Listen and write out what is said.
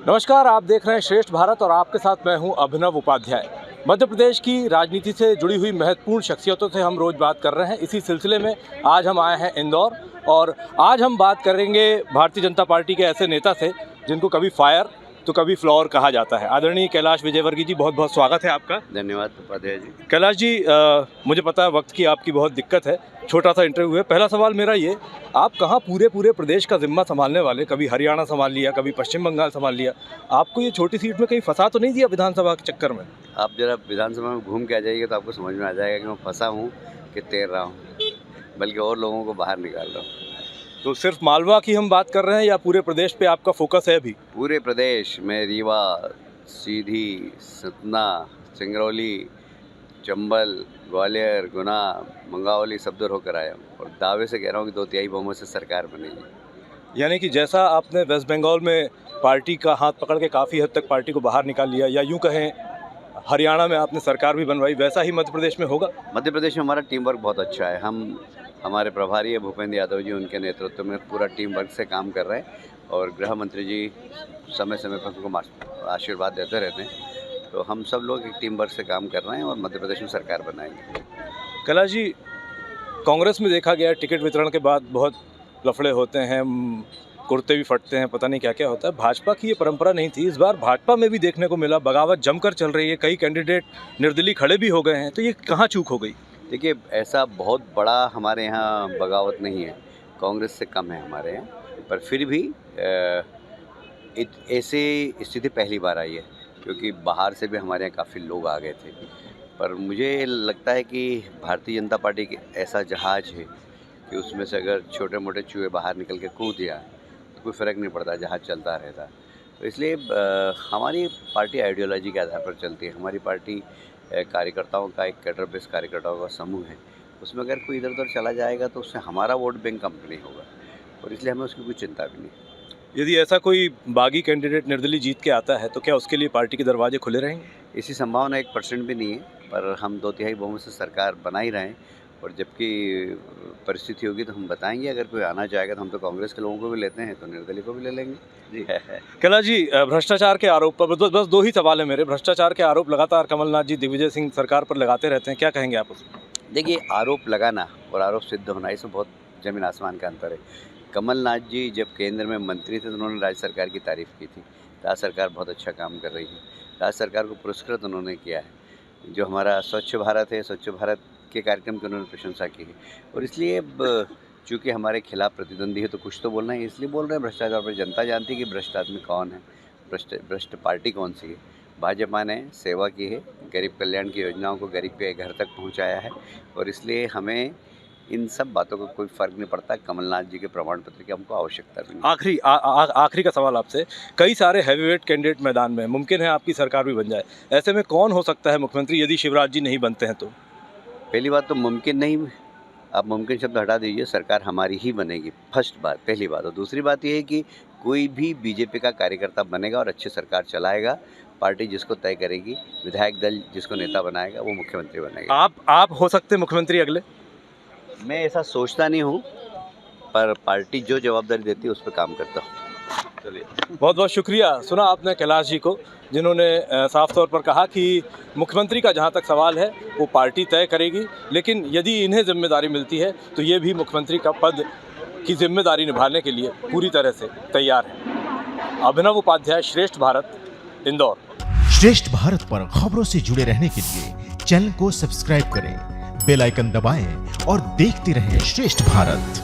नमस्कार, आप देख रहे हैं श्रेष्ठ भारत और आपके साथ मैं हूं अभिनव उपाध्याय। मध्य प्रदेश की राजनीति से जुड़ी हुई महत्वपूर्ण शख्सियतों से हम रोज़ बात कर रहे हैं। इसी सिलसिले में आज हम आए हैं इंदौर और आज हम बात करेंगे भारतीय जनता पार्टी के ऐसे नेता से जिनको कभी फायर तो कभी फ्लोर कहा जाता है। आदरणीय कैलाश विजयवर्गीय जी, बहुत बहुत स्वागत है आपका। धन्यवाद उपाध्याय जी। कैलाश जी, मुझे पता है वक्त की आपकी बहुत दिक्कत है, छोटा सा इंटरव्यू है। पहला सवाल मेरा ये, आप कहाँ पूरे प्रदेश का जिम्मा संभालने वाले, कभी हरियाणा संभाल लिया, कभी पश्चिम बंगाल संभाल लिया, आपको ये छोटी सीट में कहीं फंसा तो नहीं दिया विधानसभा के चक्कर में? आप जरा विधानसभा में घूम के आ जाइए तो आपको समझ में आ जाएगा कि मैं फंसा हूँ कि तैर रहा हूँ, बल्कि और लोगों को बाहर निकाल रहा हूँ। तो सिर्फ मालवा की हम बात कर रहे हैं या पूरे प्रदेश पे आपका फोकस है अभी? पूरे प्रदेश में रीवा, सीधी, सतना, सिंगरौली, चंबल, ग्वालियर, गुना, मंगावली सब दूर होकर आया हूँ और दावे से कह रहा हूँ कि 2/3 बहुमत से सरकार बनेगी। यानी कि जैसा आपने वेस्ट बंगाल में पार्टी का हाथ पकड़ के काफ़ी हद तक पार्टी को बाहर निकाल लिया, या यूँ कहें हरियाणा में आपने सरकार भी बनवाई, वैसा ही मध्य प्रदेश में होगा? मध्य प्रदेश में हमारा टीम वर्क बहुत अच्छा है। हमारे प्रभारी है भूपेंद्र यादव जी, उनके नेतृत्व में पूरा टीम वर्क से काम कर रहे हैं और गृह मंत्री जी समय समय पर हमको आशीर्वाद देते रहते हैं। तो हम सब लोग एक टीम वर्क से काम कर रहे हैं और मध्य प्रदेश में सरकार बनाएंगे। कैलाश जी, कांग्रेस में देखा गया टिकट वितरण के बाद बहुत लफड़े होते हैं, कुर्ते भी फटते हैं, पता नहीं क्या क्या होता है। भाजपा की ये परंपरा नहीं थी, इस बार भाजपा में भी देखने को मिला, बगावत जमकर चल रही है, कई कैंडिडेट निर्दलीय खड़े भी हो गए हैं। तो ये कहाँ चूक हो गई? देखिए, ऐसा बहुत बड़ा हमारे यहाँ बगावत नहीं है, कांग्रेस से कम है हमारे यहाँ, पर फिर भी ऐसी स्थिति पहली बार आई है क्योंकि बाहर से भी हमारे यहाँ काफ़ी लोग आ गए थे। पर मुझे लगता है कि भारतीय जनता पार्टी के ऐसा जहाज है कि उसमें से अगर छोटे मोटे चूहे बाहर निकल के कूद दिया तो कोई फ़र्क नहीं पड़ता, जहाज चलता रहता। तो इसलिए हमारी पार्टी आइडियोलॉजी के आधार पर चलती है। हमारी पार्टी कार्यकर्ताओं का एक कैडर बेस कार्यकर्ताओं का समूह है, उसमें अगर कोई इधर उधर चला जाएगा तो उससे हमारा वोट बैंक कम नहीं होगा और इसलिए हमें उसकी कोई चिंता भी नहीं। यदि ऐसा कोई बागी कैंडिडेट निर्दलीय जीत के आता है तो क्या उसके लिए पार्टी के दरवाजे खुले रहेंगे? इसी संभावना 1% भी नहीं है, पर हम 2/3 बहुमत से सरकार बना ही रहे हैं और जबकि परिस्थिति होगी तो हम बताएंगे। अगर कोई आना चाहेगा तो हम तो कांग्रेस के लोगों को भी लेते हैं, तो निर्दलीय को भी ले लेंगे जी। कैलाश जी, भ्रष्टाचार के आरोप पर बस 2 ही सवाल है मेरे। भ्रष्टाचार के आरोप लगातार कमलनाथ जी, दिग्विजय सिंह सरकार पर लगाते रहते हैं, क्या कहेंगे आप उसमें? देखिए, आरोप लगाना और आरोप सिद्ध होना, इसमें बहुत ज़मीन आसमान का अंतर है। कमलनाथ जी जब केंद्र में मंत्री थे तो उन्होंने राज्य सरकार की तारीफ़ की थी, राज्य सरकार बहुत अच्छा काम कर रही है, राज्य सरकार को पुरस्कृत उन्होंने किया है। जो हमारा स्वच्छ भारत है, स्वच्छ भारत के कार्यक्रम की उन्होंने प्रशंसा की है और इसलिए चूँकि हमारे खिलाफ प्रतिद्वंदी है तो कुछ तो बोलना है, इसलिए बोल रहे हैं। भ्रष्टाचार पर जनता जानती है कि भ्रष्ट आदमी कौन है, भ्रष्ट पार्टी कौन सी है। भाजपा ने सेवा की है, गरीब कल्याण की योजनाओं को गरीब के घर तक पहुंचाया है और इसलिए हमें इन सब बातों का कोई फ़र्क नहीं पड़ता। कमलनाथ जी के प्रमाण पत्र की हमको आवश्यकता भी नहीं। आखिरी का सवाल आपसे, कई सारे हैवीवेट कैंडिडेट मैदान में, मुमकिन है आपकी सरकार भी बन जाए, ऐसे में कौन हो सकता है मुख्यमंत्री यदि शिवराज जी नहीं बनते हैं तो? पहली बात तो मुमकिन नहीं, आप मुमकिन शब्द हटा दीजिए, सरकार हमारी ही बनेगी, पहली बात। और दूसरी बात यह है कि कोई भी बीजेपी का कार्यकर्ता बनेगा और अच्छी सरकार चलाएगा। पार्टी जिसको तय करेगी, विधायक दल जिसको नेता बनाएगा, वो मुख्यमंत्री बनेगा। आप हो सकते मुख्यमंत्री अगले? मैं ऐसा सोचता नहीं हूँ, पर पार्टी जो जवाबदारी देती है उस पर काम करता हूँ। चलिए, बहुत बहुत शुक्रिया। सुना आपने कैलाश जी को, जिन्होंने साफ तौर पर कहा कि मुख्यमंत्री का जहां तक सवाल है वो पार्टी तय करेगी, लेकिन यदि इन्हें जिम्मेदारी मिलती है तो ये भी मुख्यमंत्री का पद की जिम्मेदारी निभाने के लिए पूरी तरह से तैयार है। अभिनव उपाध्याय, श्रेष्ठ भारत, इंदौर। श्रेष्ठ भारत पर खबरों से जुड़े रहने के लिए चैनल को सब्सक्राइब करें, बेल आइकन दबाएं और देखते रहें श्रेष्ठ भारत।